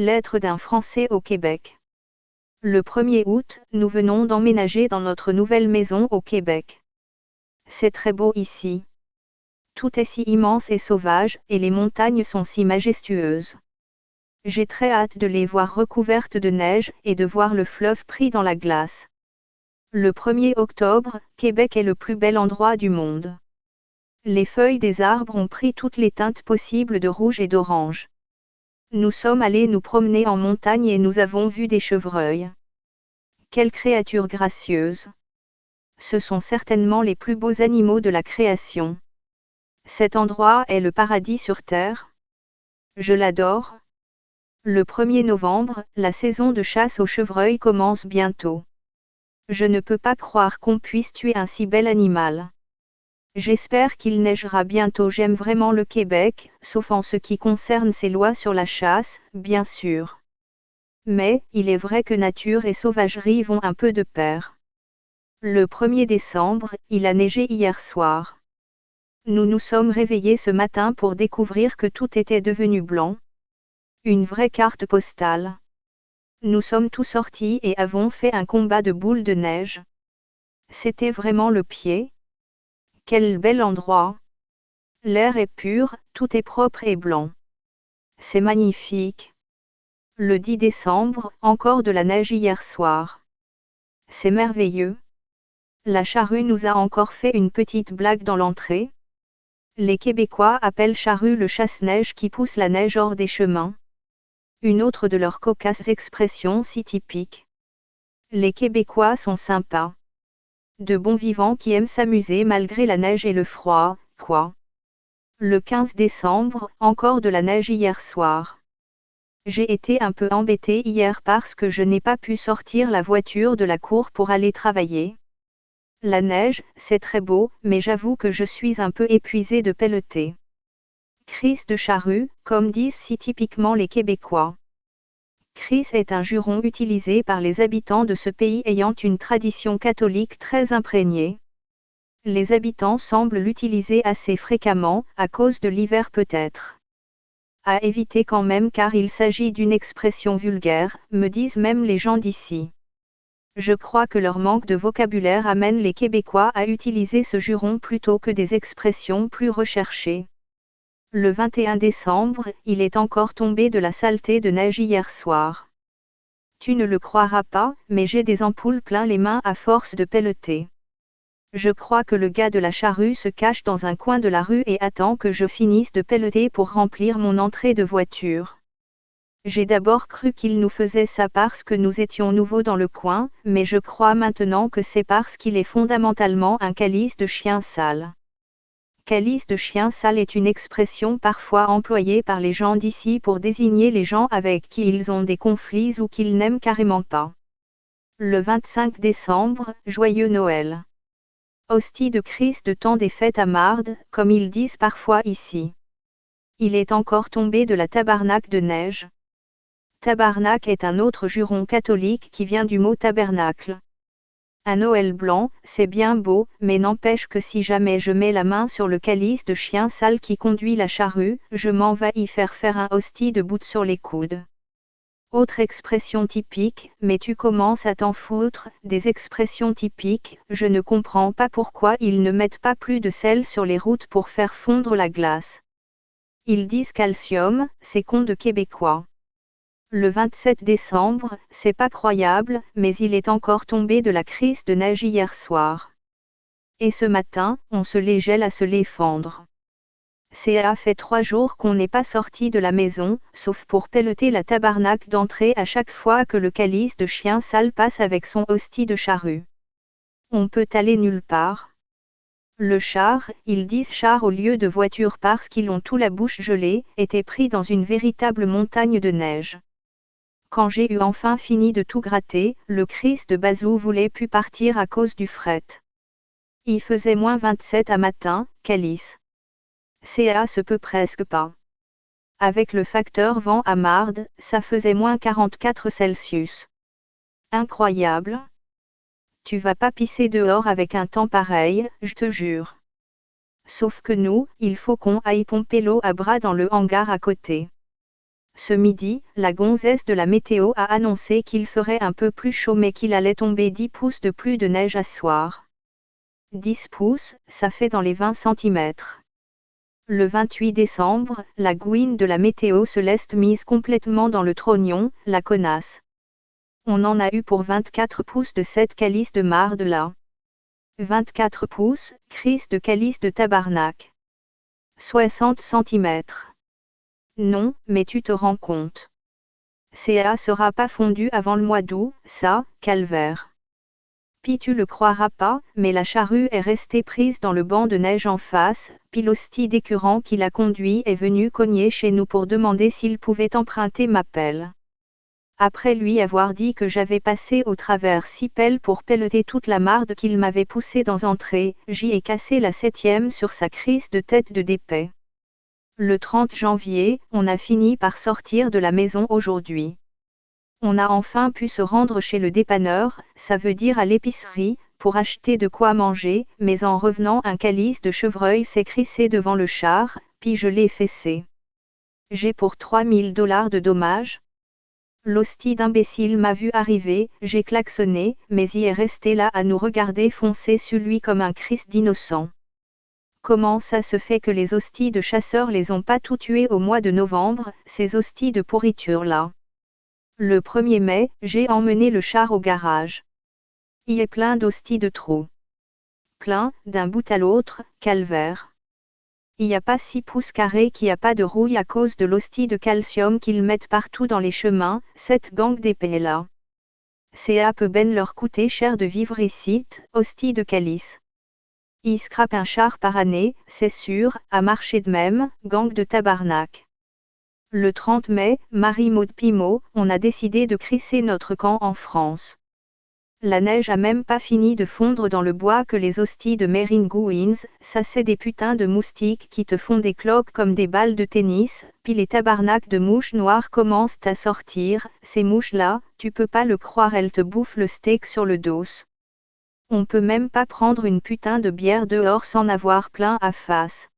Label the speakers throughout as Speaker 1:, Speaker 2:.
Speaker 1: Lettre d'un Français au Québec. Le 1er août, nous venons d'emménager dans notre nouvelle maison au Québec. C'est très beau ici. Tout est si immense et sauvage, et les montagnes sont si majestueuses. J'ai très hâte de les voir recouvertes de neige, et de voir le fleuve pris dans la glace. Le 1er octobre, Québec est le plus bel endroit du monde. Les feuilles des arbres ont pris toutes les teintes possibles de rouge et d'orange. Nous sommes allés nous promener en montagne et nous avons vu des chevreuils. Quelles créatures gracieuses! Ce sont certainement les plus beaux animaux de la création. Cet endroit est le paradis sur terre. Je l'adore. Le 1er novembre, la saison de chasse aux chevreuils commence bientôt. Je ne peux pas croire qu'on puisse tuer un si bel animal. J'espère qu'il neigera bientôt. J'aime vraiment le Québec, sauf en ce qui concerne ses lois sur la chasse, bien sûr. Mais, il est vrai que nature et sauvagerie vont un peu de pair. Le 1er décembre, il a neigé hier soir. Nous nous sommes réveillés ce matin pour découvrir que tout était devenu blanc. Une vraie carte postale. Nous sommes tous sortis et avons fait un combat de boules de neige. C'était vraiment le pied. Quel bel endroit! L'air est pur, tout est propre et blanc. C'est magnifique. Le 10 décembre, encore de la neige hier soir. C'est merveilleux. La charrue nous a encore fait une petite blague dans l'entrée. Les Québécois appellent charrue le chasse-neige qui pousse la neige hors des chemins. Une autre de leurs cocasses expressions si typiques. Les Québécois sont sympas. De bons vivants qui aiment s'amuser malgré la neige et le froid, quoi. Le 15 décembre, encore de la neige hier soir. J'ai été un peu embêtée hier parce que je n'ai pas pu sortir la voiture de la cour pour aller travailler. La neige, c'est très beau, mais j'avoue que je suis un peu épuisée de pelleter. Crise de charrue, comme disent si typiquement les Québécois. Crise est un juron utilisé par les habitants de ce pays ayant une tradition catholique très imprégnée. Les habitants semblent l'utiliser assez fréquemment, à cause de l'hiver peut-être. À éviter quand même car il s'agit d'une expression vulgaire, me disent même les gens d'ici. Je crois que leur manque de vocabulaire amène les Québécois à utiliser ce juron plutôt que des expressions plus recherchées. Le 21 décembre, il est encore tombé de la saleté de neige hier soir. Tu ne le croiras pas, mais j'ai des ampoules plein les mains à force de pelleter. Je crois que le gars de la charrue se cache dans un coin de la rue et attend que je finisse de pelleter pour remplir mon entrée de voiture. J'ai d'abord cru qu'il nous faisait ça parce que nous étions nouveaux dans le coin, mais je crois maintenant que c'est parce qu'il est fondamentalement un calice de chien sale. Calice de chien sale est une expression parfois employée par les gens d'ici pour désigner les gens avec qui ils ont des conflits ou qu'ils n'aiment carrément pas. Le 25 décembre, joyeux Noël. Hostie de Christ de temps des fêtes à marde, comme ils disent parfois ici. Il est encore tombé de la tabarnak de neige. Tabarnak est un autre juron catholique qui vient du mot tabernacle. Un Noël blanc, c'est bien beau, mais n'empêche que si jamais je mets la main sur le calice de chien sale qui conduit la charrue, je m'en vais y faire un hostie de bout sur les coudes. Autre expression typique, mais tu commences à t'en foutre, des expressions typiques, je ne comprends pas pourquoi ils ne mettent pas plus de sel sur les routes pour faire fondre la glace. Ils disent calcium, c'est con de Québécois. Le 27 décembre, c'est pas croyable, mais il est encore tombé de la crise de neige hier soir. Et ce matin, on se les gèle à se les fendre. Ça fait 3 jours qu'on n'est pas sorti de la maison, sauf pour pelleter la tabarnak d'entrée à chaque fois que le calice de chien sale passe avec son hostie de charrue. On peut aller nulle part. Le char, ils disent char au lieu de voiture parce qu'ils ont tout la bouche gelée, était pris dans une véritable montagne de neige. Quand j'ai eu enfin fini de tout gratter, le Christ de Bazou voulait plus partir à cause du fret. Il faisait moins 27 à matin, calice. Ça se peut presque pas. Avec le facteur vent à marde, ça faisait moins 44 Celsius. Incroyable. Tu vas pas pisser dehors avec un temps pareil, je te jure. Sauf que nous, il faut qu'on aille pomper l'eau à bras dans le hangar à côté. Ce midi, la gonzesse de la météo a annoncé qu'il ferait un peu plus chaud mais qu'il allait tomber 10 pouces de plus de neige à ce soir. 10 pouces, ça fait dans les 20 cm. Le 28 décembre, la gouine de la météo se laisse mise complètement dans le trognon, la connasse. On en a eu pour 24 pouces de cette calice de marde là. 24 pouces, crise de calice de tabarnak. 60 cm. Non, mais tu te rends compte. CA sera pas fondu avant le mois d'août, ça, calvaire. Pis tu le croiras pas, mais la charrue est restée prise dans le banc de neige en face, puis l'hostie d'écurant qui l'a conduit est venu cogner chez nous pour demander s'il pouvait emprunter ma pelle. Après lui avoir dit que j'avais passé au travers 6 pelles pour pelleter toute la marde qu'il m'avait poussée dans entrée, j'y ai cassé la 7e sur sa crise de tête de d'épais. Le 30 janvier, on a fini par sortir de la maison aujourd'hui. On a enfin pu se rendre chez le dépanneur, ça veut dire à l'épicerie, pour acheter de quoi manger, mais en revenant un calice de chevreuil s'est crissé devant le char, puis je l'ai fessé. J'ai pour $3000 de dommages. L'hostie d'imbécile m'a vu arriver, j'ai klaxonné, mais il est resté là à nous regarder foncer sur lui comme un Christ d'innocent. Comment ça se fait que les hosties de chasseurs les ont pas tout tués au mois de novembre, ces hosties de pourriture là? Le 1er mai, j'ai emmené le char au garage. Il est plein d'hosties de trous. Plein, d'un bout à l'autre, calvaire. Il n'y a pas 6 pouces carrés qui a pas de rouille à cause de l'hostie de calcium qu'ils mettent partout dans les chemins, cette gang d'épais là. Ça peut ben leur coûter cher de vivre ici, hostie de calice. Ils scrapent un char par année, c'est sûr, à marcher de même, gang de tabarnak. Le 30 mai, Marie-Maude Pimot, on a décidé de crisser notre camp en France. La neige a même pas fini de fondre dans le bois que les hosties de Meringouins, ça c'est des putains de moustiques qui te font des cloques comme des balles de tennis, puis les tabarnaks de mouches noires commencent à sortir, ces mouches-là, tu peux pas le croire, elles te bouffent le steak sur le dos. On peut même pas prendre une putain de bière dehors sans avoir plein à face.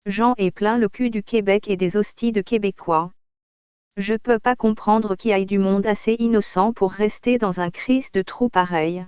Speaker 1: J'en ai plein le cul du Québec et des hosties de Québécois. Je peux pas comprendre qu'il y ait du monde assez innocent pour rester dans un crise de trou pareil.